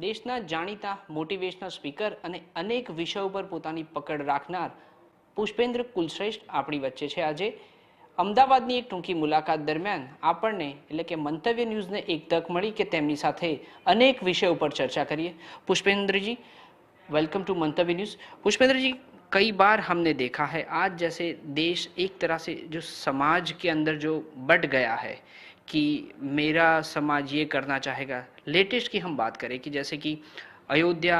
દેશના જાણીતા motivational speaker અને અનેક વિષયો પર પોતાની પકડ રાખનાર પુષ્પેન્દ્ર કુલશ્રેષ્ઠ આપણી વચ્ચે છે આજે. અમદાવાદની એક ટૂંકી મુલાકાત દરમિયાન આપણને એટલે કે મંતવ્ય ન્યૂઝને એક તક મળી કે તેમની સાથે અનેક વિષયો પર ચર્ચા કરીએ. पुष्पेंद्र जी, welcome to Mantavya news. Pushpendra जी, कई बार हमने देखा है आज जैसे देश एक तरह से जो समाज के अंदर जो बट गया है कि मेरा समाज ये करना चाहेगा. लेटेस्ट की हम बात करें कि जैसे कि अयोध्या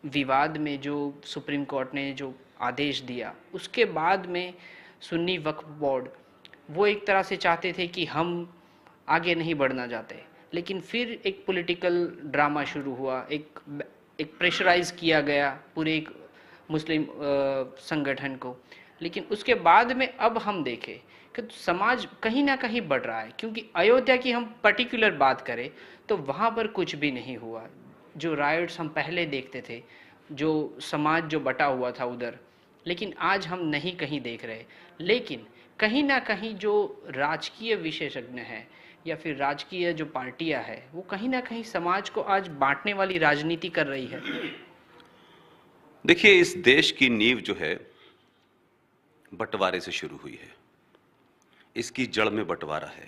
विवाद में जो सुप्रीम कोर्ट ने जो आदेश दिया उसके बाद में सुन्नी वक्फ बोर्ड वो एक तरह से चाहते थे कि हम आगे नहीं बढ़ना चाहते, लेकिन फिर एक पॉलिटिकल ड्रामा शुरू हुआ, एक प्रेशराइज किया गया पूरे एक मुस्लिम संगठन को. लेकिन उसके बाद में अब हम देखें कि समाज कहीं ना कहीं बढ़ रहा है, क्योंकि अयोध्या की हम पर्टिकुलर बात करें तो वहाँ पर कुछ भी नहीं हुआ. जो राइट्स हम पहले देखते थे, जो समाज जो बटा हुआ था उधर, लेकिन आज हम नहीं कहीं देख रहे. लेकिन कहीं ना कहीं जो राजकीय विशेषज्ञ हैं या फिर राजकीय जो पार्टियां है वो कहीं ना कहीं समाज को आज बांटने वाली राजनीति कर रही है. देखिए, इस देश की नींव जो है बंटवारे से शुरू हुई है. इसकी जड़ में बंटवारा है.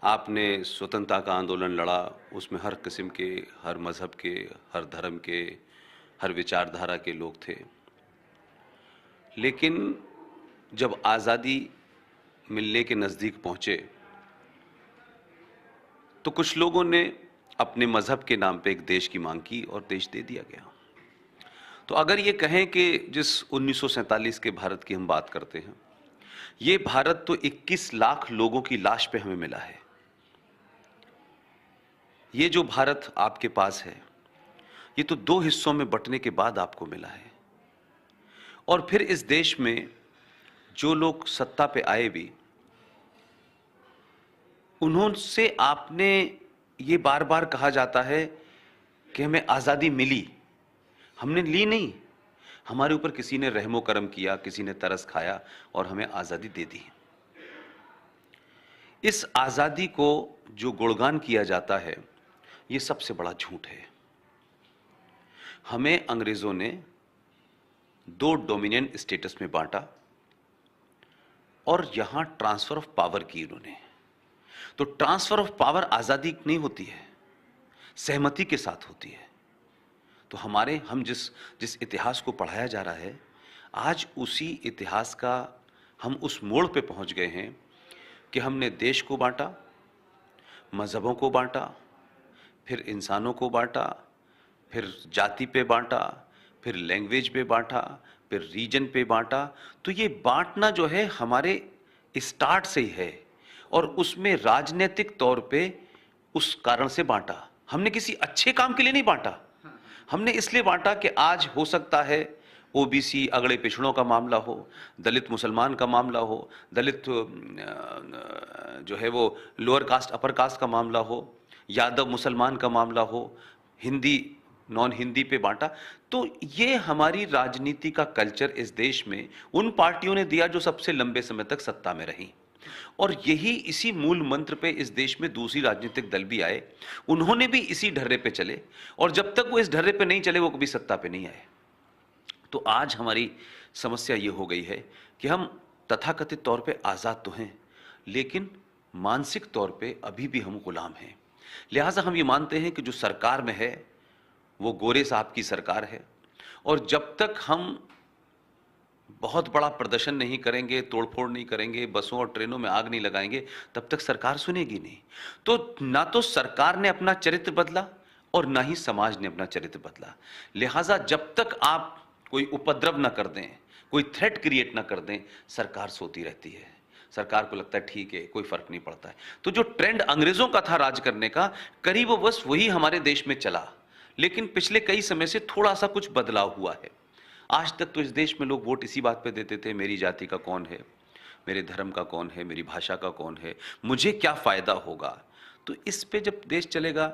आपने स्वतंत्रता का आंदोलन लड़ा, उसमें हर किस्म के, हर मजहब के, हर धर्म के, हर विचारधारा के लोग थे. लेकिन जब आज़ादी मिलने के नज़दीक पहुंचे तो कुछ लोगों ने अपने मजहब के नाम पे एक देश की मांग की और देश दे दिया गया. तो अगर ये कहें कि जिस 1947 के भारत की हम बात करते हैं, ये भारत तो 21 लाख लोगों की लाश पे हमें मिला है. ये जो भारत आपके पास है ये तो 2 हिस्सों में बंटने के बाद आपको मिला है. और फिर इस देश में जो लोग सत्ता पे आए भी, उन्होंने आपने ये बार बार कहा जाता है कि हमें आज़ादी मिली. हमने ली नहीं. हमारे ऊपर किसी ने रहमो करम किया, किसी ने तरस खाया और हमें आज़ादी दे दी. इस आज़ादी को जो गुणगान किया जाता है ये सबसे बड़ा झूठ है. हमें अंग्रेज़ों ने 2 डोमिनियन स्टेटस में बांटा और यहां ट्रांसफर ऑफ पावर की उन्होंने. तो ट्रांसफर ऑफ पावर आज़ादी नहीं होती है, सहमति के साथ होती है. तो हम जिस इतिहास को पढ़ाया जा रहा है, आज उसी इतिहास का हम उस मोड़ पे पहुंच गए हैं कि हमने देश को बांटा, मजहबों को बांटा, फिर इंसानों को बांटा, फिर जाति पे बांटा, फिर लैंग्वेज पे बांटा, फिर रीजन पे बांटा. तो ये बांटना जो है हमारे स्टार्ट से ही है और उसमें राजनीतिक तौर पे उस कारण से बांटा. हमने किसी अच्छे काम के लिए नहीं बांटा. हमने इसलिए बांटा कि आज हो सकता है ओबीसी अगड़े पिछड़ों का मामला हो, दलित मुसलमान का मामला हो, दलित जो है वो लोअर कास्ट अपर कास्ट का मामला हो, यादव मुसलमान का मामला हो, हिंदी नॉन हिंदी पे बांटा. तो ये हमारी राजनीति का कल्चर इस देश में उन पार्टियों ने दिया जो सबसे लंबे समय तक सत्ता में रही. और यही इसी मूल मंत्र पे इस देश में दूसरी राजनीतिक दल भी आए, उन्होंने भी इसी ढर्रे पे चले और जब तक वो इस ढर्रे पे नहीं चले वो कभी सत्ता पे नहीं आए. तो आज हमारी समस्या ये हो गई है कि हम तथाकथित तौर पे आज़ाद तो हैं, लेकिन मानसिक तौर पे अभी भी हम गुलाम हैं. लिहाजा हम ये मानते हैं कि जो सरकार में है वो गोरे साहब की सरकार है और जब तक हम बहुत बड़ा प्रदर्शन नहीं करेंगे, तोड़फोड़ नहीं करेंगे, बसों और ट्रेनों में आग नहीं लगाएंगे, तब तक सरकार सुनेगी नहीं. तो ना तो सरकार ने अपना चरित्र बदला और ना ही समाज ने अपना चरित्र बदला. लिहाजा जब तक आप कोई उपद्रव ना कर दें, कोई थ्रेट क्रिएट ना कर दें, सरकार सोती रहती है. सरकार को लगता है ठीक है, कोई फर्क नहीं पड़ता है. तो जो ट्रेंड अंग्रेजों का था राज करने का, करीब बस वही हमारे देश में चला. लेकिन पिछले कई समय से थोड़ा सा कुछ बदलाव हुआ है. आज तक तो इस देश में लोग वोट इसी बात पे देते थे, मेरी जाति का कौन है, मेरे धर्म का कौन है, मेरी भाषा का कौन है, मुझे क्या फ़ायदा होगा. तो इस पे जब देश चलेगा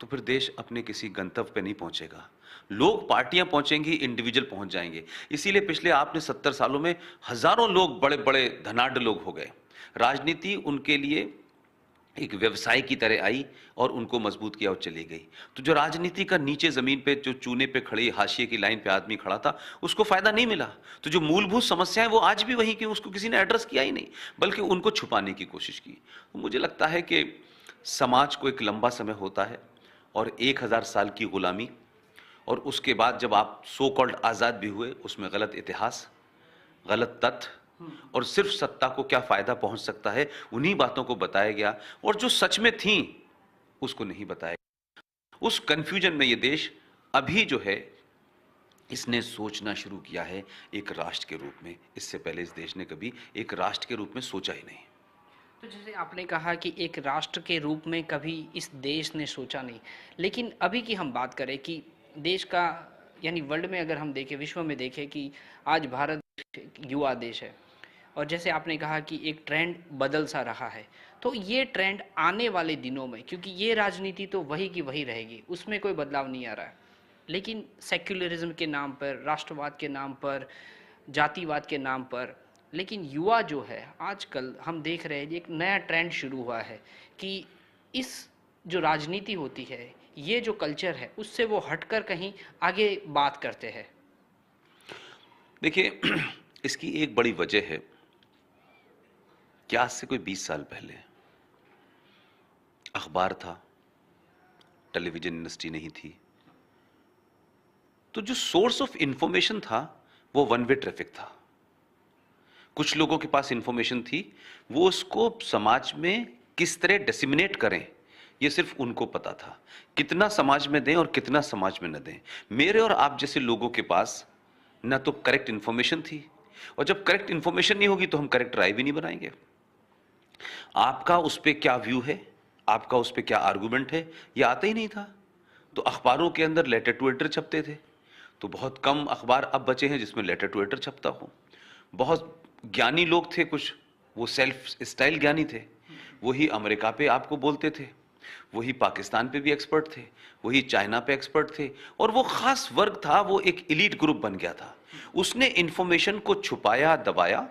तो फिर देश अपने किसी गंतव्य पे नहीं पहुंचेगा. लोग, पार्टियां पहुंचेंगी, इंडिविजुअल पहुंच जाएंगे. इसीलिए पिछले आपने 70 सालों में हजारों लोग बड़े बड़े धनाढ्य लोग हो गए. राजनीति उनके लिए एक व्यवसाय की तरह आई और उनको मजबूत किया और चली गई। तो जो राजनीति का नीचे जमीन पे जो चूने पे खड़ी हाशिए की लाइन पे आदमी खड़ा था, उसको फायदा नहीं मिला। तो जो मूलभूत समस्याएं वो आज भी वही की, उसको किसी ने एड्रेस किया ही नहीं, बल्कि उनको छुपाने की कोशिश की। तो मुझे लगता है कि समाज को एक लंबा समय होता है और 1000 साल की गुलामी, और उसके बाद जब आप सो कॉल्ड आज़ाद भी हुए, उसमें गलत इतिहास, गलत तथ्य और सिर्फ सत्ता को क्या फायदा पहुंच सकता है, उन्हीं बातों को बताया गया, और जो सच में थी उसको नहीं बताया। उस कंफ्यूजन में ये देश अभी जो है, इसने सोचना शुरू किया है एक राष्ट्र के रूप में। इससे पहले इस देश ने कभी एक राष्ट्र के रूप में सोचा ही नहीं। तो जैसे आपने कहा कि एक राष्ट्र के रूप में कभी इस देश ने सोचा नहीं, लेकिन अभी की हम बात करें कि देश का, यानी वर्ल्ड में अगर हम देखें, विश्व में देखें कि आज भारत युवा देश है, और जैसे आपने कहा कि एक ट्रेंड बदल सा रहा है, तो ये ट्रेंड आने वाले दिनों में, क्योंकि ये राजनीति तो वही की वही रहेगी, उसमें कोई बदलाव नहीं आ रहा है, लेकिन सेक्युलरिज्म के नाम पर, राष्ट्रवाद के नाम पर, जातिवाद के नाम पर, लेकिन युवा जो है आजकल हम देख रहे हैं एक नया ट्रेंड शुरू हुआ है कि इस जो राजनीति होती है, ये जो कल्चर है, उससे वो हटकर कहीं आगे बात करते हैं। देखिए, इसकी एक बड़ी वजह है कि आज से कोई 20 साल पहले अखबार था, टेलीविजन इंडस्ट्री नहीं थी, तो जो सोर्स ऑफ इंफॉर्मेशन था वो वन वे ट्रैफिक था। कुछ लोगों के पास इंफॉर्मेशन थी, वो उसको समाज में किस तरह डिसिमिनेट करें, ये सिर्फ उनको पता था। कितना समाज में दें और कितना समाज में न दें। मेरे और आप जैसे लोगों के पास ना तो करेक्ट इंफॉर्मेशन थी, और जब करेक्ट इंफॉर्मेशन नहीं होगी तो हम करेक्ट राय भी नहीं बनाएंगे। आपका उस पर क्या व्यू है, आपका उस पर क्या आर्गुमेंट है, ये आता ही नहीं था। तो अखबारों के अंदर लेटर टू एडिटर छपते थे, तो बहुत कम अखबार अब बचे हैं जिसमें लेटर टू एडिटर छपता हो। बहुत ज्ञानी लोग थे कुछ, वो सेल्फ स्टाइल ज्ञानी थे, वही अमेरिका पे आपको बोलते थे, वही पाकिस्तान पे भी एक्सपर्ट थे, वही चाइना पे एक्सपर्ट थे, और वो खास वर्ग था, वो एक एलीट ग्रुप बन गया था। उसने इंफॉर्मेशन को छुपाया, दबाया,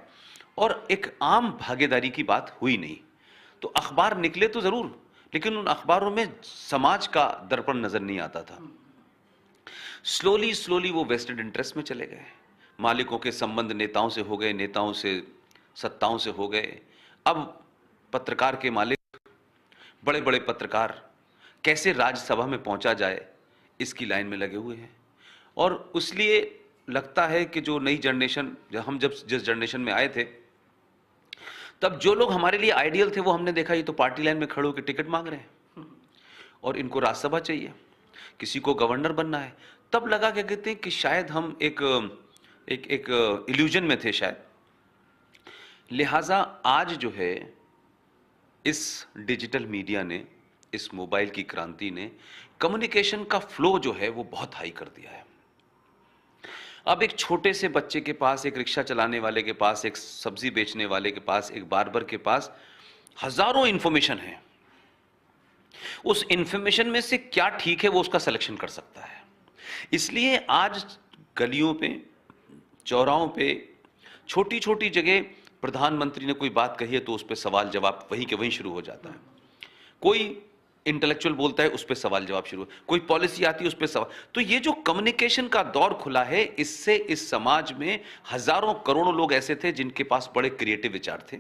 और एक आम भागीदारी की बात हुई नहीं। तो अखबार निकले तो जरूर, लेकिन उन अखबारों में समाज का दर्पण नजर नहीं आता था। स्लोली स्लोली वो वेस्टेड इंटरेस्ट में चले गए, मालिकों के संबंध नेताओं से हो गए, नेताओं से सत्ताओं से हो गए। अब पत्रकार के मालिक, बड़े बड़े पत्रकार, कैसे राज्यसभा में पहुंचा जाए इसकी लाइन में लगे हुए हैं। और इसलिए लगता है कि जो नई जनरेशन, हम जब जिस जनरेशन में आए थे, तब जो लोग हमारे लिए आइडियल थे वो हमने देखा ये तो पार्टी लाइन में खड़े होकर टिकट मांग रहे हैं और इनको राज्यसभा चाहिए, किसी को गवर्नर बनना है। तब लगा क्या कहते हैं कि शायद हम एक एक एक इल्यूजन में थे शायद। लिहाजा आज जो है इस डिजिटल मीडिया ने, इस मोबाइल की क्रांति ने कम्युनिकेशन का फ्लो जो है वो बहुत हाई कर दिया है। अब एक छोटे से बच्चे के पास, एक रिक्शा चलाने वाले के पास, एक सब्जी बेचने वाले के पास, एक बार्बर के पास हजारों इंफॉर्मेशन है। उस इंफॉर्मेशन में से क्या ठीक है वो उसका सिलेक्शन कर सकता है। इसलिए आज गलियों पे, चौराहों पे, छोटी छोटी जगह प्रधानमंत्री ने कोई बात कही है तो उस पर सवाल जवाब वहीं के वहीं शुरू हो जाता है। कोई इंटेलेक्चुअल बोलता है, उस पर सवाल जवाब शुरू, कोई पॉलिसी आती है उस पर सवाल। तो ये जो कम्युनिकेशन का दौर खुला है, इससे इस समाज में हजारों करोड़ों लोग ऐसे थे जिनके पास बड़े क्रिएटिव विचार थे,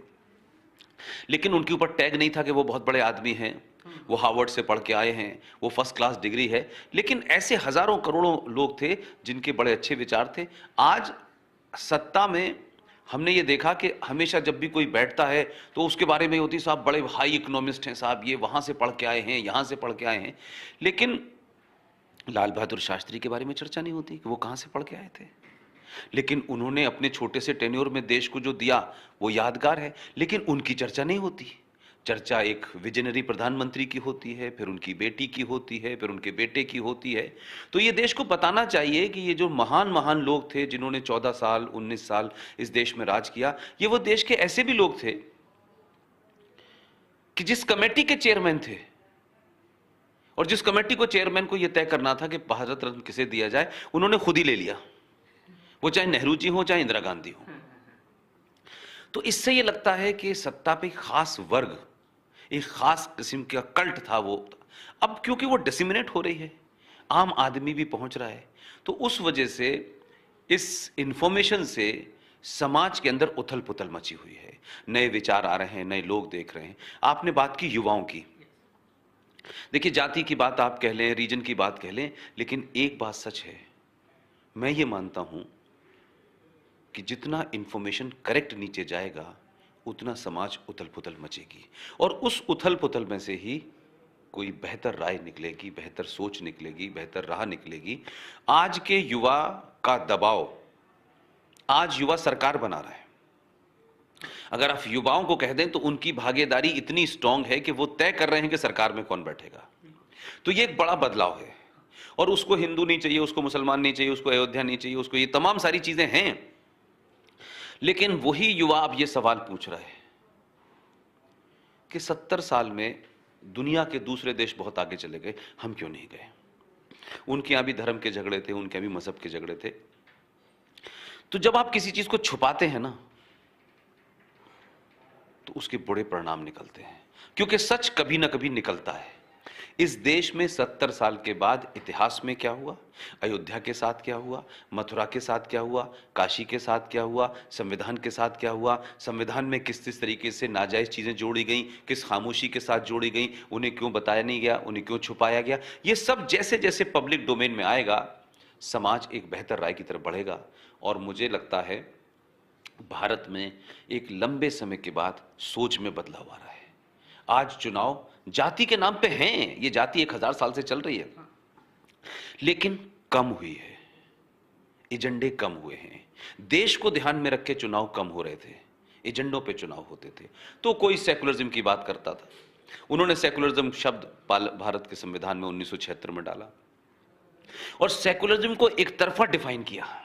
लेकिन उनके ऊपर टैग नहीं था कि वो बहुत बड़े आदमी हैं, वो हार्वर्ड से पढ़ के आए हैं, वो फर्स्ट क्लास डिग्री है। लेकिन ऐसे हजारों करोड़ों लोग थे जिनके बड़े अच्छे विचार थे। आज सत्ता में हमने ये देखा कि हमेशा जब भी कोई बैठता है तो उसके बारे में होती, साहब बड़े हाई इकोनॉमिस्ट हैं, साहब ये वहां से पढ़ के आए हैं, यहां से पढ़ के आए हैं। लेकिन लाल बहादुर शास्त्री के बारे में चर्चा नहीं होती कि वो कहां से पढ़ के आए थे। लेकिन उन्होंने अपने छोटे से टेन्योर में देश को जो दिया वो यादगार है, लेकिन उनकी चर्चा नहीं होती। चर्चा एक विजनरी प्रधानमंत्री की होती है, फिर उनकी बेटी की होती है, फिर उनके बेटे की होती है। तो ये देश को बताना चाहिए कि ये जो महान महान लोग थे जिन्होंने 14 साल 19 साल इस देश में राज किया, ये वो देश के ऐसे भी लोग थे कि जिस कमेटी के चेयरमैन थे, और जिस कमेटी को चेयरमैन को यह तय करना था कि भारत रत्न किसे दिया जाए, उन्होंने खुद ही ले लिया, वो चाहे नेहरू जी हो चाहे इंदिरा गांधी हो। तो इससे यह लगता है कि सत्ता पे खास वर्ग एक खास किस्म का कल्ट था वो। अब क्योंकि वो डिसिमिनेट हो रही है, आम आदमी भी पहुंच रहा है, तो उस वजह से इस इंफॉर्मेशन से समाज के अंदर उथल पुथल मची हुई है। नए विचार आ रहे हैं, नए लोग देख रहे हैं। आपने बात की युवाओं की, देखिए जाति की बात आप कह लें, रीजन की बात कह लें, लेकिन एक बात सच है, मैं ये मानता हूं कि जितना इंफॉर्मेशन करेक्ट नीचे जाएगा उतना समाज उथल पुथल मचेगी, और उस उथल पुथल में से ही कोई बेहतर राय निकलेगी, बेहतर सोच निकलेगी, बेहतर राह निकलेगी। आज के युवा का दबाव, आज युवा सरकार बना रहा है। अगर आप युवाओं को कह दें तो उनकी भागीदारी इतनी स्ट्रांग है कि वो तय कर रहे हैं कि सरकार में कौन बैठेगा। तो ये एक बड़ा बदलाव है, और उसको हिंदू नहीं चाहिए, उसको मुसलमान नहीं चाहिए, उसको अयोध्या नहीं चाहिए, उसको ये तमाम सारी चीजें हैं। लेकिन वही युवा अब ये सवाल पूछ रहा है कि 70 साल में दुनिया के दूसरे देश बहुत आगे चले गए, हम क्यों नहीं गए? उनके यहां भी धर्म के झगड़े थे, उनके यहां भी मजहब के झगड़े थे। तो जब आप किसी चीज को छुपाते हैं ना, तो उसके बुरे परिणाम निकलते हैं, क्योंकि सच कभी ना कभी निकलता है। इस देश में 70 साल के बाद इतिहास में क्या हुआ, अयोध्या के साथ क्या हुआ, मथुरा के साथ क्या हुआ, काशी के साथ क्या हुआ, संविधान के साथ क्या हुआ, संविधान में किस किस तरीके से नाजायज चीजें जोड़ी गई, किस खामोशी के साथ जोड़ी गई, उन्हें क्यों बताया नहीं गया, उन्हें क्यों छुपाया गया, ये सब जैसे जैसे पब्लिक डोमेन में आएगा, समाज एक बेहतर राय की तरफ बढ़ेगा। और मुझे लगता है भारत में एक लंबे समय के बाद सोच में बदलाव आ रहा है। आज चुनाव जाति के नाम पे हैं, ये जाति 1000 साल से चल रही है, लेकिन कम हुई है, एजेंडे कम हुए हैं। देश को ध्यान में रख के चुनाव कम हो रहे थे, एजेंडों पे चुनाव होते थे। तो कोई सेकुलरिज्म की बात करता था, उन्होंने सेकुलरिज्म शब्द भारत के संविधान में 1976 में डाला, और सेकुलरिज्म को एक तरफा डिफाइन किया।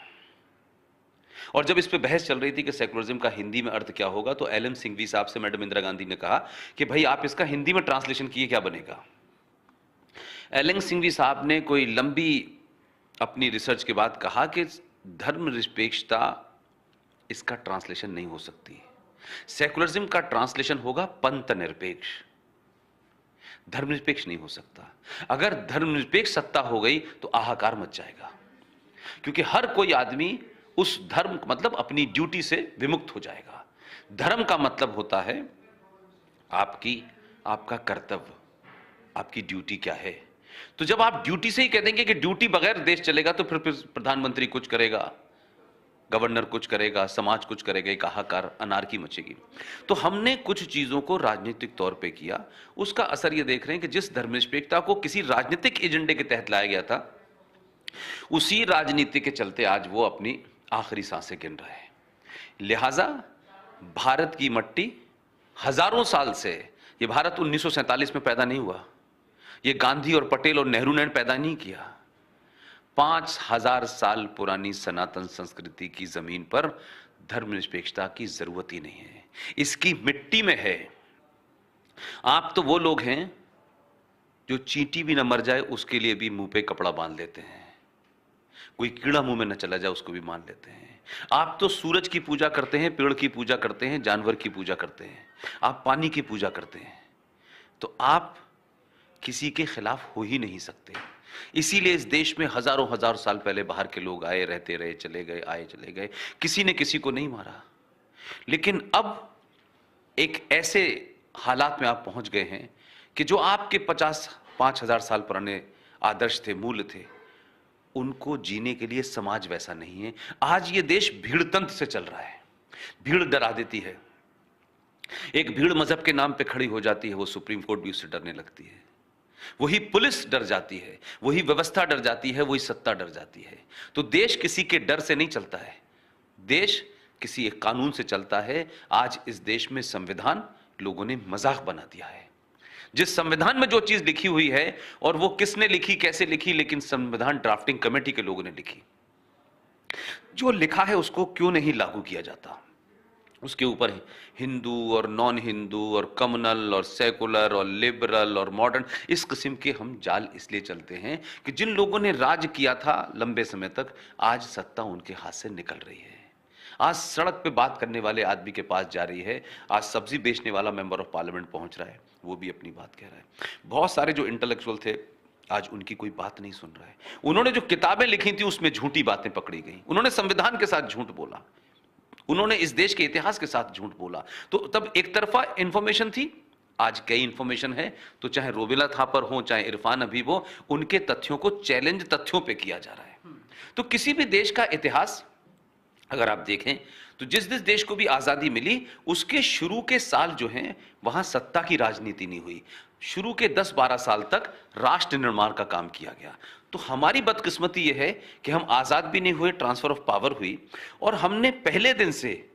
और जब इस पे बहस चल रही थी कि सेकुलरिज्म का हिंदी में अर्थ क्या होगा, तो एलएम सिंघवी साहब से मैडम इंदिरा गांधी ने कहा कि भाई आप इसका हिंदी में ट्रांसलेशन किए, क्या बनेगा? एलएम सिंघवी साहब ने कोई लंबी अपनी रिसर्च के बाद कहा कि धर्मनिरपेक्षता इसका ट्रांसलेशन नहीं हो सकती। सेकुलरिज्म का ट्रांसलेशन होगा पंथ निरपेक्ष, धर्मनिरपेक्ष नहीं हो सकता। अगर धर्मनिरपेक्ष सत्ता हो गई तो हाहाकार मच जाएगा, क्योंकि हर कोई आदमी उस धर्म मतलब अपनी ड्यूटी से विमुक्त हो जाएगा। धर्म का मतलब होता है आपका कर्तव्य, आपकी ड्यूटी क्या है। तो जब आप ड्यूटी से ही कह देंगे कि ड्यूटी बगैर देश चलेगा, तो फिर प्रधानमंत्री कुछ करेगा, गवर्नर कुछ करेगा, समाज कुछ करेगा, एक हाहाकार, अनार्की मचेगी। तो हमने कुछ चीजों को राजनीतिक तौर पे किया, उसका असर ये देख रहे हैं कि जिस धर्मनिरपेक्षता को किसी राजनीतिक एजेंडे के तहत लाया गया था, उसी राजनीति के चलते आज वो अपनी आखिरी सांसें गिन रहे हैं। लिहाजा भारत की मट्टी हजारों साल से, ये भारत 1947 में पैदा नहीं हुआ, ये गांधी और पटेल और नेहरू ने पैदा नहीं किया। 5000 साल पुरानी सनातन संस्कृति की जमीन पर धर्मनिरपेक्षता की जरूरत ही नहीं है, इसकी मिट्टी में है। आप तो वो लोग हैं जो चींटी भी न मर जाए उसके लिए भी मुंह पे कपड़ा बांध लेते हैं, कोई कीड़ा मुंह में न चला जाए उसको भी मान लेते हैं। आप तो सूरज की पूजा करते हैं, पेड़ की पूजा करते हैं, जानवर की पूजा करते हैं, आप पानी की पूजा करते हैं, तो आप किसी के खिलाफ हो ही नहीं सकते। इसीलिए इस देश में हजारों हजार साल पहले बाहर के लोग आए, रहते रहे, चले गए, आए चले गए, किसी ने किसी को नहीं मारा। लेकिन अब एक ऐसे हालात में आप पहुंच गए हैं कि जो आपके 5,000 साल पुराने आदर्श थे, मूल्य थे, उनको जीने के लिए समाज वैसा नहीं है। आज ये देश भीड़ तंत्र से चल रहा है, भीड़ डरा देती है। एक भीड़ मजहब के नाम पे खड़ी हो जाती है, वो सुप्रीम कोर्ट भी उससे डरने लगती है, वही पुलिस डर जाती है, वही व्यवस्था डर जाती है, वही सत्ता डर जाती है। तो देश किसी के डर से नहीं चलता है, देश किसी एक कानून से चलता है। आज इस देश में संविधान लोगों ने मजाक बना दिया है। जिस संविधान में जो चीज लिखी हुई है, और वो किसने लिखी, कैसे लिखी, लेकिन संविधान ड्राफ्टिंग कमेटी के लोगों ने लिखी, जो लिखा है उसको क्यों नहीं लागू किया जाता। उसके ऊपर हिंदू और नॉन हिंदू और कम्युनल और सेकुलर और लिबरल और मॉडर्न, इस किस्म के हम जाल इसलिए चलते हैं कि जिन लोगों ने राज किया था लंबे समय तक, आज सत्ता उनके हाथ से निकल रही है। आज सड़क पे बात करने वाले आदमी के पास जा रही है, आज सब्जी बेचने वाला मेंबर ऑफ पार्लियामेंट पहुंच रहा है, वो भी अपनी बात कह रहा है। बहुत सारे जो इंटेलेक्चुअल थे आज उनकी कोई बात नहीं सुन रहा है। उन्होंने जो किताबें लिखी थी उसमें झूठी बातें पकड़ी गई, उन्होंने संविधान के साथ झूठ बोला, उन्होंने इस देश के इतिहास के साथ झूठ बोला। तो तब एक तरफा इंफॉर्मेशन थी, आज कई इंफॉर्मेशन है, तो चाहे रोबिला थापर हो चाहे इरफान हबीब हो, उनके तथ्यों को चैलेंज तथ्यों पे किया जा रहा है। तो किसी भी देश का इतिहास अगर आप देखें तो जिस जिस देश को भी आजादी मिली उसके शुरू के साल जो हैं वहां सत्ता की राजनीति नहीं हुई, शुरू के 10-12 साल तक राष्ट्र निर्माण का काम किया गया। तो हमारी बदकिस्मती यह है कि हम आजाद भी नहीं हुए, ट्रांसफर ऑफ पावर हुई, और हमने पहले दिन से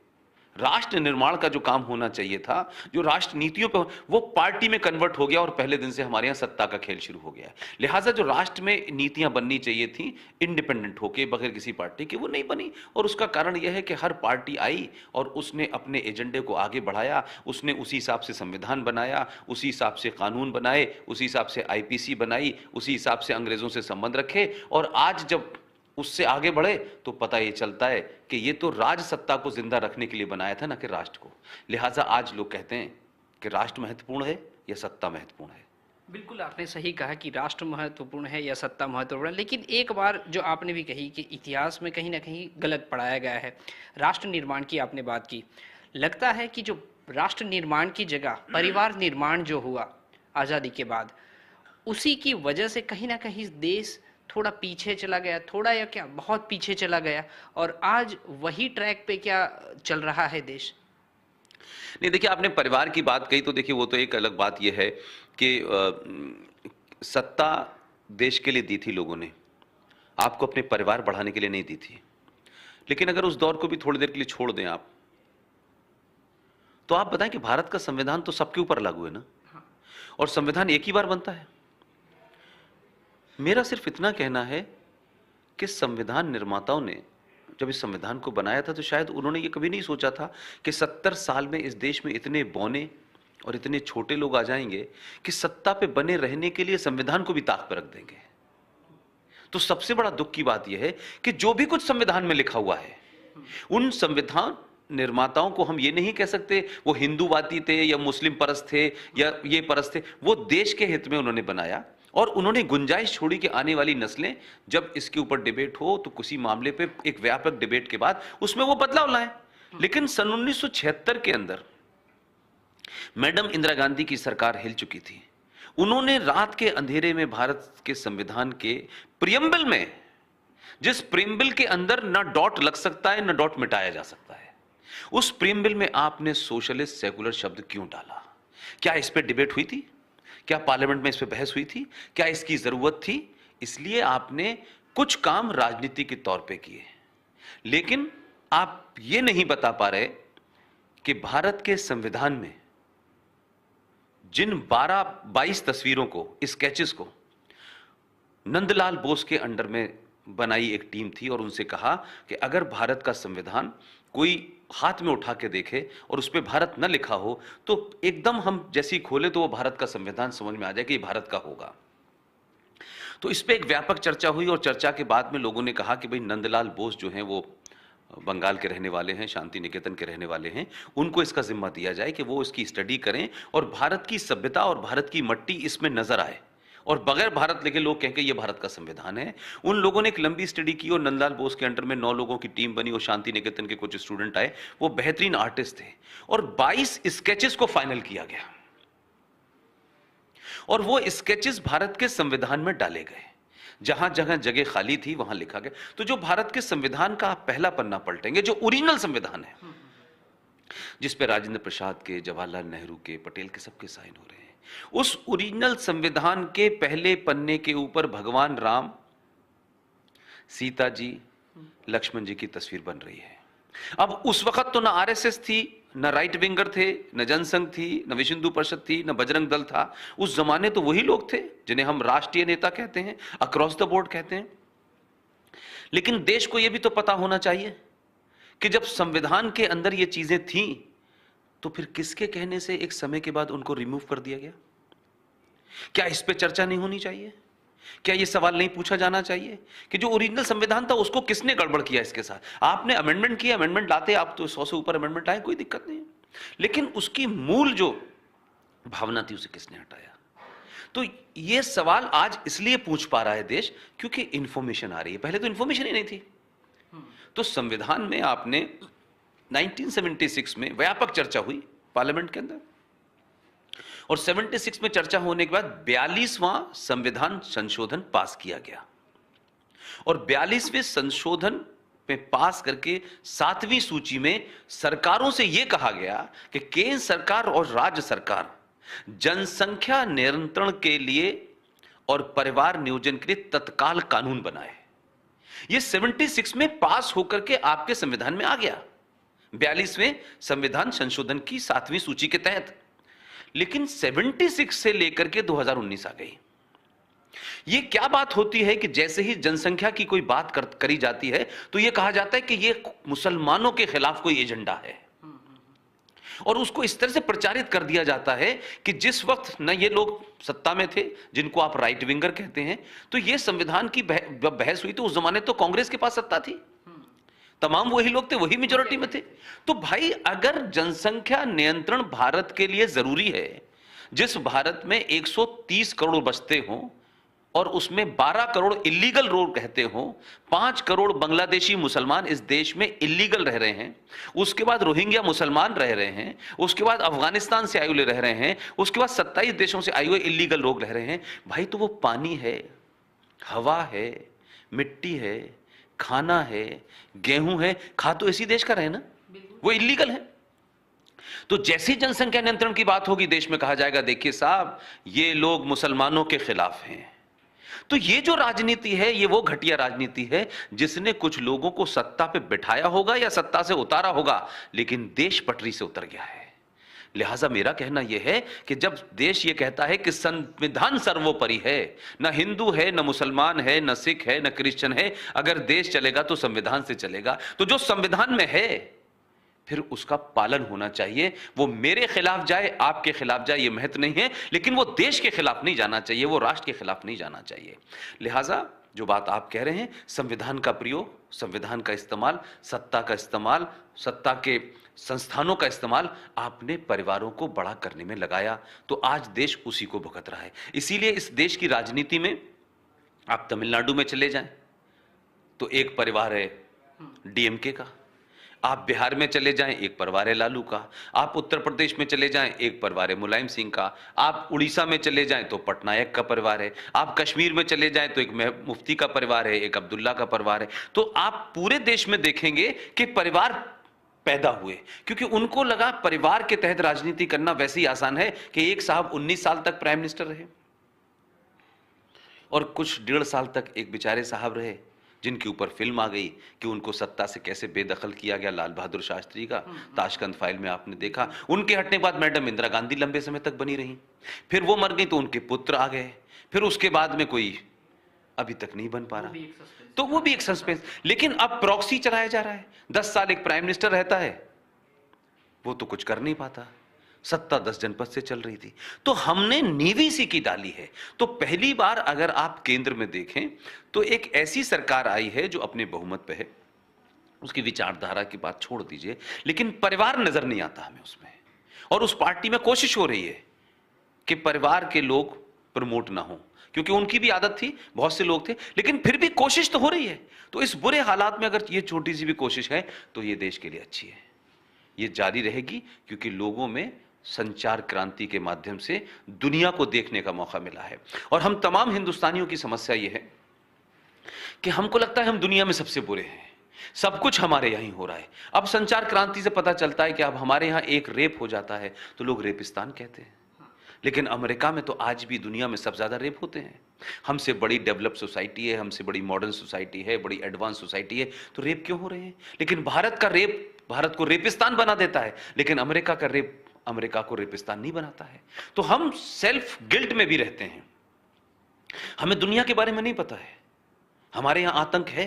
राष्ट्र निर्माण का जो काम होना चाहिए था, जो राष्ट्र नीतियों पर, वो पार्टी में कन्वर्ट हो गया और पहले दिन से हमारे यहां सत्ता का खेल शुरू हो गया। लिहाजा जो राष्ट्र में नीतियां बननी चाहिए थी इंडिपेंडेंट होके बगैर किसी पार्टी के, वो नहीं बनी। और उसका कारण यह है कि हर पार्टी आई और उसने अपने एजेंडे को आगे बढ़ाया, उसने उसी हिसाब से संविधान बनाया, उसी हिसाब से कानून बनाए, उसी हिसाब से आईपीसी बनाई, उसी हिसाब से अंग्रेजों से संबंध रखे। और आज जब उससे आगे बढ़े तो पता ये चलता है कि ये तो राज सत्ता को जिंदा रखने के लिए बनाया था, ना कि राष्ट्र को। लिहाजा आज लोग कहते हैं कि राष्ट्र महत्वपूर्ण है या सत्ता महत्वपूर्ण है। बिल्कुल आपने सही कहा कि राष्ट्र महत्वपूर्ण है या सत्ता महत्वपूर्ण है, लेकिन एक बार जो आपने भी कही कि इतिहास में कहीं ना कहीं गलत पढ़ाया गया है। राष्ट्र निर्माण की आपने बात की, लगता है कि जो राष्ट्र निर्माण की जगह परिवार निर्माण जो हुआ आज़ादी के बाद, उसी की वजह से कहीं ना कहीं देश थोड़ा पीछे चला गया, थोड़ा या क्या बहुत पीछे चला गया, और आज वही ट्रैक पे क्या चल रहा है देश। नहीं, देखिए आपने परिवार की बात कही तो देखिए वो तो एक अलग बात यह है कि सत्ता देश के लिए दी थी लोगों ने, आपको अपने परिवार बढ़ाने के लिए नहीं दी थी। लेकिन अगर उस दौर को भी थोड़ी देर के लिए छोड़ दें आप, तो आप बताएं कि भारत का संविधान तो सबके ऊपर लागू है ना, और संविधान एक ही बार बनता है। मेरा सिर्फ इतना कहना है कि संविधान निर्माताओं ने जब इस संविधान को बनाया था तो शायद उन्होंने ये कभी नहीं सोचा था कि 70 साल में इस देश में इतने बौने और इतने छोटे लोग आ जाएंगे कि सत्ता पे बने रहने के लिए संविधान को भी ताक पर रख देंगे। तो सबसे बड़ा दुख की बात यह है कि जो भी कुछ संविधान में लिखा हुआ है, उन संविधान निर्माताओं को हम ये नहीं कह सकते वो हिंदूवादी थे या मुस्लिम परस्त थे या ये परस्त थे, वो देश के हित में उन्होंने बनाया। और उन्होंने गुंजाइश छोड़ी कि आने वाली नस्लें जब इसके ऊपर डिबेट हो तो किसी मामले पे एक व्यापक डिबेट के बाद उसमें वो बदलाव लाएं। लेकिन सन 1976 के अंदर मैडम इंदिरा गांधी की सरकार हिल चुकी थी। उन्होंने रात के अंधेरे में भारत के संविधान के प्रियम्बल में, जिस प्रियम्बल के अंदर ना डॉट लग सकता है ना डॉट मिटाया जा सकता है, उस प्रियम्बल में आपने सोशलिस्ट सेकुलर शब्द क्यों डाला? क्या इस पे डिबेट हुई थी? क्या पार्लियामेंट में इस पे बहस हुई थी? क्या इसकी जरूरत थी? इसलिए आपने कुछ काम राजनीति के तौर पे किए, लेकिन आप ये नहीं बता पा रहे कि भारत के संविधान में जिन 12-22 तस्वीरों को, स्केचेस को नंदलाल बोस के अंडर में बनाई एक टीम थी और उनसे कहा कि अगर भारत का संविधान कोई हाथ में उठा के देखे और उस पर भारत न लिखा हो तो एकदम हम जैसी खोले तो वो भारत का संविधान समझ में आ जाए कि ये भारत का होगा। तो इस पे एक व्यापक चर्चा हुई और चर्चा के बाद में लोगों ने कहा कि भाई नंदलाल बोस जो हैं वो बंगाल के रहने वाले हैं, शांति निकेतन के रहने वाले हैं, उनको इसका जिम्मा दिया जाए कि वो इसकी स्टडी करें और भारत की सभ्यता और भारत की मट्टी इसमें नजर आए और बगैर भारत लिखे लोग कहें कि ये भारत का संविधान है। उन लोगों ने एक लंबी स्टडी की और नंदलाल बोस के अंडर में 9 लोगों की टीम बनी और शांति निकेतन के कुछ स्टूडेंट आए, वो बेहतरीन आर्टिस्ट थे और 22 स्केचेस को फाइनल किया गया और वो स्केचेस भारत के संविधान में डाले गए। जहां जगह जगह खाली थी वहां लिखा गया। तो जो भारत के संविधान का आप पहला पन्ना पलटेंगे, जो ओरिजिनल संविधान है जिस पे राजेंद्र प्रसाद के, जवाहरलाल नेहरू के, पटेल के, सबके साइन हो रहे हैं, उस ओरिजिनल संविधान के पहले पन्ने के ऊपर भगवान राम, सीता जी, लक्ष्मण जी की तस्वीर बन रही है। अब उस वक्त तो ना आरएसएस थी, न राइट विंगर थे, न जनसंघ थी, न विश्व हिंदू परिषद थी, न बजरंग दल था। उस जमाने तो वही लोग थे जिन्हें हम राष्ट्रीय नेता कहते हैं, अक्रॉस द बोर्ड कहते हैं। लेकिन देश को यह भी तो पता होना चाहिए कि जब संविधान के अंदर ये चीजें थीं तो फिर किसके कहने से एक समय के बाद उनको रिमूव कर दिया गया? क्या इस पे चर्चा नहीं होनी चाहिए? क्या यह सवाल नहीं पूछा जाना चाहिए कि जो ओरिजिनल संविधान था उसको किसने गड़बड़ किया इसके साथ? आपने अमेंडमेंट किया, अमेंडमेंट लाते आप तो 100 से ऊपर अमेंडमेंट आए, कोई दिक्कत नहीं है, लेकिन उसकी मूल जो भावना थी उसे किसने हटाया? तो यह सवाल आज इसलिए पूछ पा रहा है देश क्योंकि इंफॉर्मेशन आ रही है, पहले तो इंफॉर्मेशन ही नहीं थी। तो संविधान में आपने 1976 में व्यापक चर्चा हुई पार्लियामेंट के अंदर, और 76 में चर्चा होने के बाद 42वां संविधान संशोधन पास किया गया, और 42वें संशोधन में पास करके 7वीं सूची में सरकारों से यह कहा गया कि केंद्र सरकार और राज्य सरकार जनसंख्या नियंत्रण के लिए और परिवार नियोजन के लिए तत्काल कानून बनाए। यह 76 में पास होकर के आपके संविधान में आ गया, 42वें संविधान संशोधन की 7वीं सूची के तहत। लेकिन 76 से लेकर के 2019 आ गई। यह क्या बात होती है कि जैसे ही जनसंख्या की कोई बात करी जाती है तो यह कहा जाता है कि यह मुसलमानों के खिलाफ कोई एजेंडा है, और उसको इस तरह से प्रचारित कर दिया जाता है कि जिस वक्त न ये लोग सत्ता में थे जिनको आप राइट विंगर कहते हैं, तो ये संविधान की बहस हुई तो उस जमाने तो कांग्रेस के पास सत्ता थी, तमाम वही लोग थे, वही मेजोरिटी में थे। तो भाई अगर जनसंख्या नियंत्रण भारत के लिए जरूरी है, जिस भारत में 130 करोड़ बसते हों और उसमें 12 करोड़ इलीगल लोग रहते हों, 5 करोड़ बांग्लादेशी मुसलमान इस देश में इलीगल रह रहे हैं, उसके बाद रोहिंग्या मुसलमान रह रहे हैं, उसके बाद अफगानिस्तान से आए हुए रह रहे हैं, उसके बाद 27 देशों से आए हुए इलीगल लोग रह रहे हैं, भाई तो वो पानी है, हवा है, मिट्टी है, खाना है, गेहूं है, खा तो इसी देश का रहे ना, वो इलीगल है। तो जैसी जनसंख्या नियंत्रण की बात होगी देश में कहा जाएगा देखिए साहब ये लोग मुसलमानों के खिलाफ हैं। तो ये जो राजनीति है ये वो घटिया राजनीति है जिसने कुछ लोगों को सत्ता पे बिठाया होगा या सत्ता से उतारा होगा, लेकिन देश पटरी से उतर गया है। लिहाजा मेरा कहना यह है कि जब देश ये कहता है कि संविधान सर्वोपरि है, न हिंदू है, न मुसलमान है, न सिख है, न क्रिश्चियन है, अगर देश चलेगा तो संविधान से चलेगा, तो जो संविधान में है फिर उसका पालन होना चाहिए। वो मेरे खिलाफ जाए, आपके खिलाफ जाए, ये महत्व नहीं है, लेकिन वो देश के खिलाफ नहीं जाना चाहिए, वो राष्ट्र के खिलाफ नहीं जाना चाहिए। लिहाजा जो बात आप कह रहे हैं, संविधान का प्रयोग, संविधान का इस्तेमाल, सत्ता का इस्तेमाल, सत्ता के संस्थानों का इस्तेमाल आपने परिवारों को बड़ा करने में लगाया, तो आज देश उसी को भुगत रहा है। इसीलिए इस देश की राजनीति में आप तमिलनाडु में चले जाएं तो एक परिवार है डीएमके का, आप बिहार में चले जाएं एक परिवार है लालू का, आप उत्तर प्रदेश में चले जाएं एक परिवार है मुलायम सिंह का, आप उड़ीसा में चले जाएं तो पटनायक का परिवार है, आप कश्मीर में चले जाएं तो एक मुफ्ती का परिवार है, एक अब्दुल्ला का परिवार है। तो आप पूरे देश में देखेंगे कि परिवार पैदा हुए, क्योंकि उनको लगा परिवार के तहत राजनीति करना वैसे ही आसान है कि एक साहब 19 साल तक प्राइम मिनिस्टर रहे और कुछ 1.5 साल तक एक बेचारे साहब रहे जिनके ऊपर फिल्म आ गई कि उनको सत्ता से कैसे बेदखल किया गया, लाल बहादुर शास्त्री का ताशकंद फाइल में आपने देखा। उनके हटने के बाद मैडम इंदिरा गांधी लंबे समय तक बनी रही, फिर वो मर गई तो उनके पुत्र आ गए, फिर उसके बाद में कोई अभी तक नहीं बन पा रहा, तो वो भी एक सस्पेंस। लेकिन अब प्रॉक्सी चलाया जा रहा है, 10 साल एक प्राइम मिनिस्टर रहता है, वो तो कुछ कर नहीं पाता, सत्ता 10 जनपद से चल रही थी। तो हमने नींव इसी की डाली है। तो पहली बार अगर आप केंद्र में देखें तो एक ऐसी सरकार आई है जो अपने बहुमत पे है, उसकी विचारधारा की बात छोड़ दीजिए, लेकिन परिवार नजर नहीं आता हमें उसमें, और उस पार्टी में कोशिश हो रही है कि परिवार के लोग प्रमोट ना हो, क्योंकि उनकी भी आदत थी, बहुत से लोग थे, लेकिन फिर भी कोशिश तो हो रही है। तो इस बुरे हालात में अगर ये छोटी सी भी कोशिश है तो ये देश के लिए अच्छी है, ये जारी रहेगी, क्योंकि लोगों में संचार क्रांति के माध्यम से दुनिया को देखने का मौका मिला है। और हम तमाम हिंदुस्तानियों की समस्या यह है कि हमको लगता है हम दुनिया में सबसे बुरे हैं, सब कुछ हमारे यहीं हो रहा है। अब संचार क्रांति से पता चलता है कि अब हमारे यहां एक रेप हो जाता है तो लोग रेपिस्तान कहते हैं, लेकिन अमेरिका में तो आज भी दुनिया में सबसे ज्यादा रेप होते हैं। हमसे बड़ी डेवलप सोसाइटी है, हमसे बड़ी मॉडर्न सोसाइटी है, बड़ी एडवांस सोसाइटी है, तो रेप क्यों हो रहे हैं? लेकिन भारत का रेप भारत को रेपिस्तान बना देता है, लेकिन अमेरिका का रेप अमेरिका को रेपिस्तान नहीं बनाता है। तो हम सेल्फ गिल्ट में भी रहते हैं, हमें दुनिया के बारे में नहीं पता है, हमारे यहां आतंक है,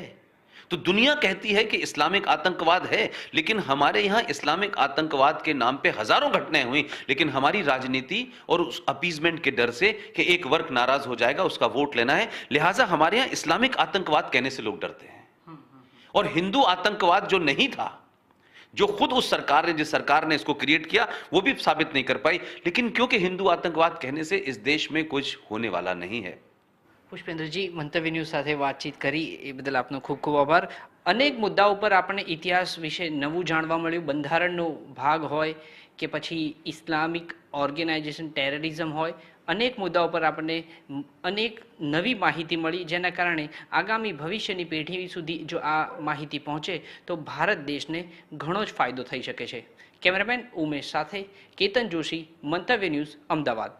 तो दुनिया कहती है कि इस्लामिक आतंकवाद है, लेकिन हमारे यहां इस्लामिक आतंकवाद के नाम पे हजारों घटनाएं हुई, लेकिन हमारी राजनीति और उस अपीजमेंट के डर से कि एक वर्ग नाराज हो जाएगा, उसका वोट लेना है, लिहाजा हमारे यहां इस्लामिक आतंकवाद कहने से लोग डरते हैं। और हिंदू आतंकवाद जो नहीं था, जो खुद उस सरकार ने, जिस सरकार ने इसको क्रिएट किया, वो भी साबित नहीं कर पाई, लेकिन क्योंकि हिंदू आतंकवाद कहने से इस देश में कुछ होने वाला नहीं है। પુષ્પેન્દ્રજી, મંતવ્ય ન્યૂઝ સાથે વાતચીત કરી એ બદલ આપનો ખૂબ ખૂબ આભાર. અનેક મુદ્દાઓ પર આપણને ઇતિહાસ વિશે નવું જાણવા મળ્યું. બંધારણનો ભાગ હોય કે પછી ઇસ્લામિક ઓર્ગેનાઇઝેશન ટેરરિઝમ હોય, અનેક મુદ્દાઓ પર આપણને અનેક નવી માહિતી મળી, જેના કારણે આગામી ભવિષ્યની પેઢી સુધી જો આ માહિતી પહોંચે તો ભારત દેશને ઘણો જ ફાયદો થઈ શકે છે. કેમેરામેન ઉમેશ સાથે કેતન જોશી, મંતવ્ય ન્યૂઝ, અમદાવાદ.